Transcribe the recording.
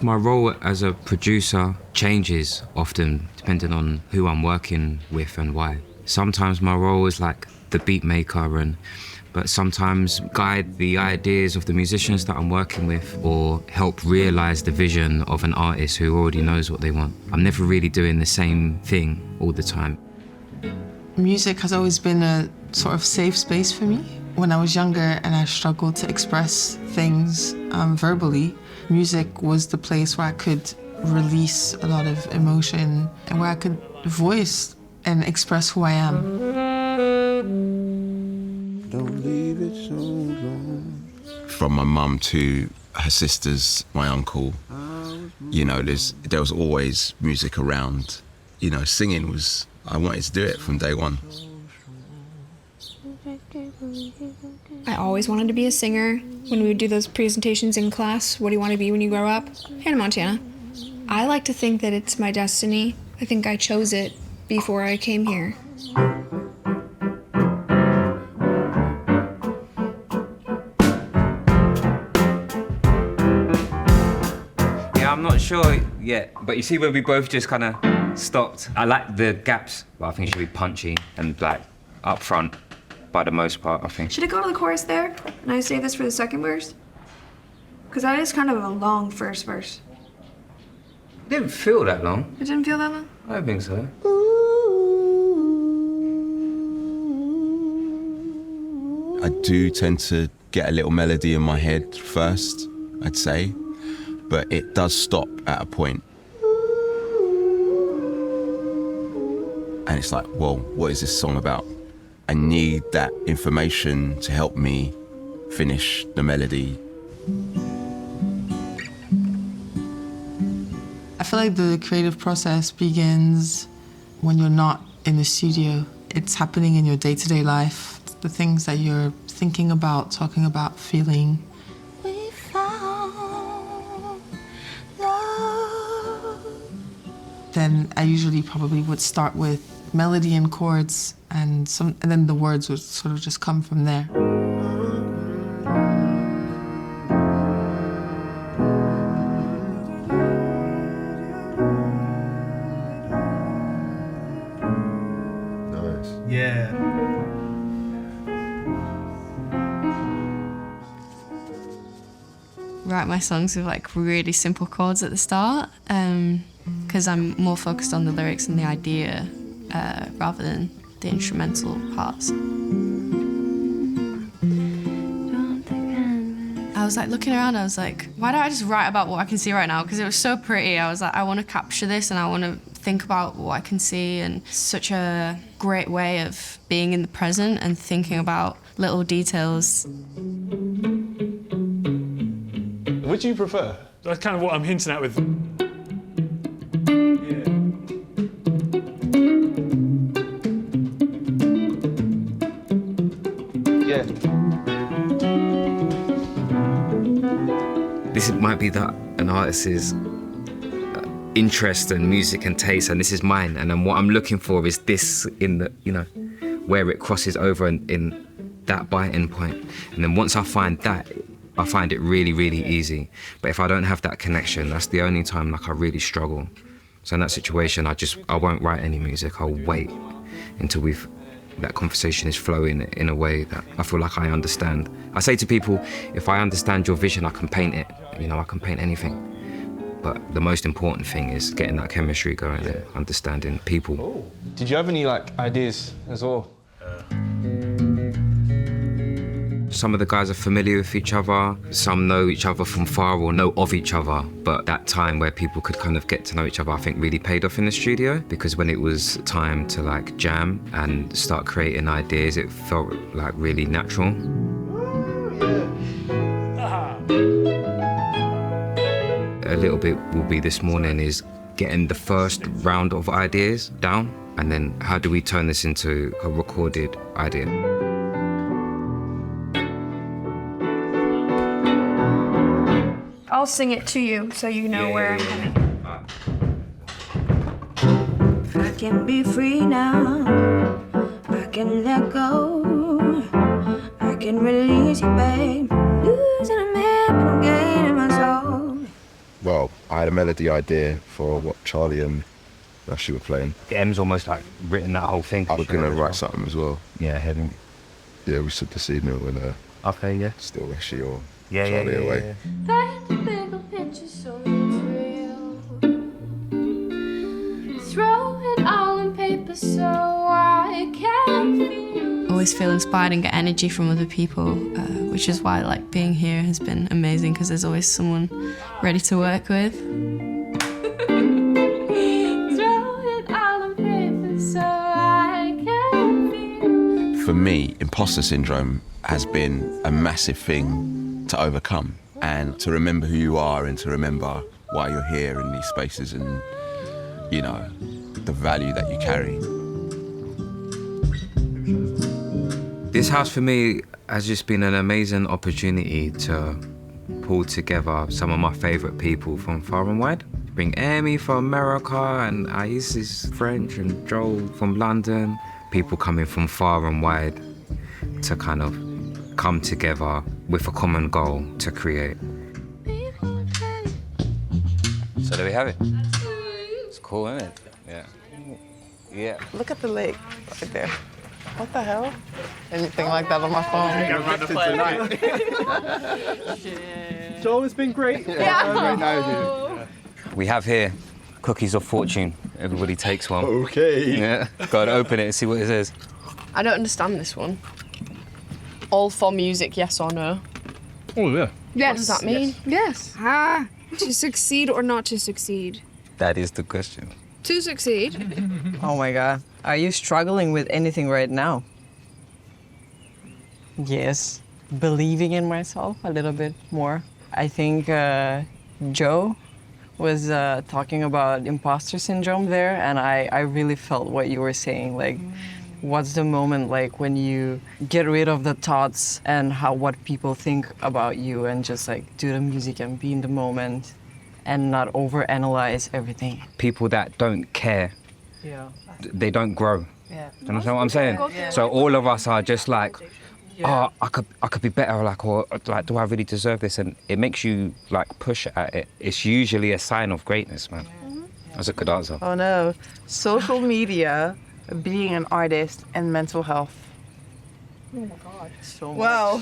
My role as a producer changes often depending on who I'm working with and why. Sometimes my role is like the beat maker, but sometimes guide the ideas of the musicians that I'm working with or help realize the vision of an artist who already knows what they want. I'm never really doing the same thing all the time. Music has always been a sort of safe space for me. When I was younger and I struggled to express things verbally, music was the place where I could release a lot of emotion and where I could voice and express who I am. Don't leave it so long. From my mum to her sisters, my uncle, you know, there was always music around. You know, singing was, I wanted to do it from day one. I always wanted to be a singer. When we would do those presentations in class, what do you want to be when you grow up? Hannah Montana. I like to think that it's my destiny. I think I chose it before I came here. Yeah, I'm not sure yet, but you see when we both just kind of stopped. I like the gaps, but I think it should be punchy and like up front. By the most part, I think. Should I go to the chorus there and I save this for the second verse? Because that is kind of a long first verse. It didn't feel that long. It didn't feel that long? I don't think so. I do tend to get a little melody in my head first, I'd say, but it does stop at a point. And it's like, well, what is this song about? I need that information to help me finish the melody. I feel like the creative process begins when you're not in the studio. It's happening in your day-to-day life, the things that you're thinking about, talking about, feeling. We found love. Then I usually probably would start with melody and chords, and then the words would sort of just come from there. Nice. Yeah. Write my songs with like really simple chords at the start, because I'm more focused on the lyrics and the idea rather than the instrumental parts. I was like looking around, I was like, why don't I just write about what I can see right now? Because it was so pretty. I was like, I want to capture this and I want to think about what I can see, and such a great way of being in the present and thinking about little details. Which do you prefer? That's kind of what I'm hinting at with... Yeah. This might be that an artist's interest and music and taste, and this is mine. And then what I'm looking for is this in the, you know, where it crosses over in that biting point. And then once I find that, I find it really, really easy. But if I don't have that connection, that's the only time like I really struggle. So in that situation, I won't write any music. I'll wait until that conversation is flowing in a way that I feel like I understand. I say to people, if I understand your vision, I can paint it. You know, I can paint anything. But the most important thing is getting that chemistry going and understanding people. Oh. Did you have any like ideas as well? Some of the guys are familiar with each other, some know each other from far or know of each other, but that time where people could kind of get to know each other, I think really paid off in the studio, because when it was time to like jam and start creating ideas, it felt like really natural. A little bit will be this morning is getting the first round of ideas down, and then how do we turn this into a recorded idea? I'll sing it to you so you know where I'm coming. I can be free now. I can let go. I can release you, babe. Losing a man, but I'm gaining my soul. Well, I had a melody idea for what Charlie and Rashi were playing. M's almost like written that whole thing. We're gonna write something as well. Yeah, heading. Yeah, we said this evening when Okay, yeah. still Rashi or Yeah, Charlie yeah, away. Paint the bigger picture so it's real. Throw it all on paper so I can feel. Always feel inspired and get energy from other people, which is why like being here has been amazing because there's always someone ready to work with. For me, imposter syndrome has been a massive thing to overcome, and to remember who you are and to remember why you're here in these spaces and, you know, the value that you carry. This house for me has just been an amazing opportunity to pull together some of my favourite people from far and wide. Bring Amy from America and Ais is French and Joel from London. People coming from far and wide to kind of come together with a common goal to create. So there we have it. It's cool, isn't it? Yeah. Yeah. Look at the lake right there. What the hell? Anything like that on my phone. Joel, it's been great. We have here cookies of fortune. Everybody takes one. Okay. Yeah. Go and open it and see what it says. I don't understand this one. All for music, yes or no? Oh, yeah. Yes. What does that mean? Yes. To succeed or not to succeed? That is the question. To succeed. Oh my God. Are you struggling with anything right now? Yes. Believing in myself a little bit more. I think Joe was talking about imposter syndrome there, and I really felt what you were saying. Like, what's the moment like when you get rid of the thoughts and what people think about you and just like do the music and be in the moment and not overanalyze everything. People that don't care, Yeah. they don't grow. Yeah. Do you understand what I'm saying? So all of us are just like, oh, I could be better, like, or like, do I really deserve this? And it makes you like push at it. It's usually a sign of greatness, man. That's a good answer. Oh no. Social media, being an artist, and mental health. So much. Wow.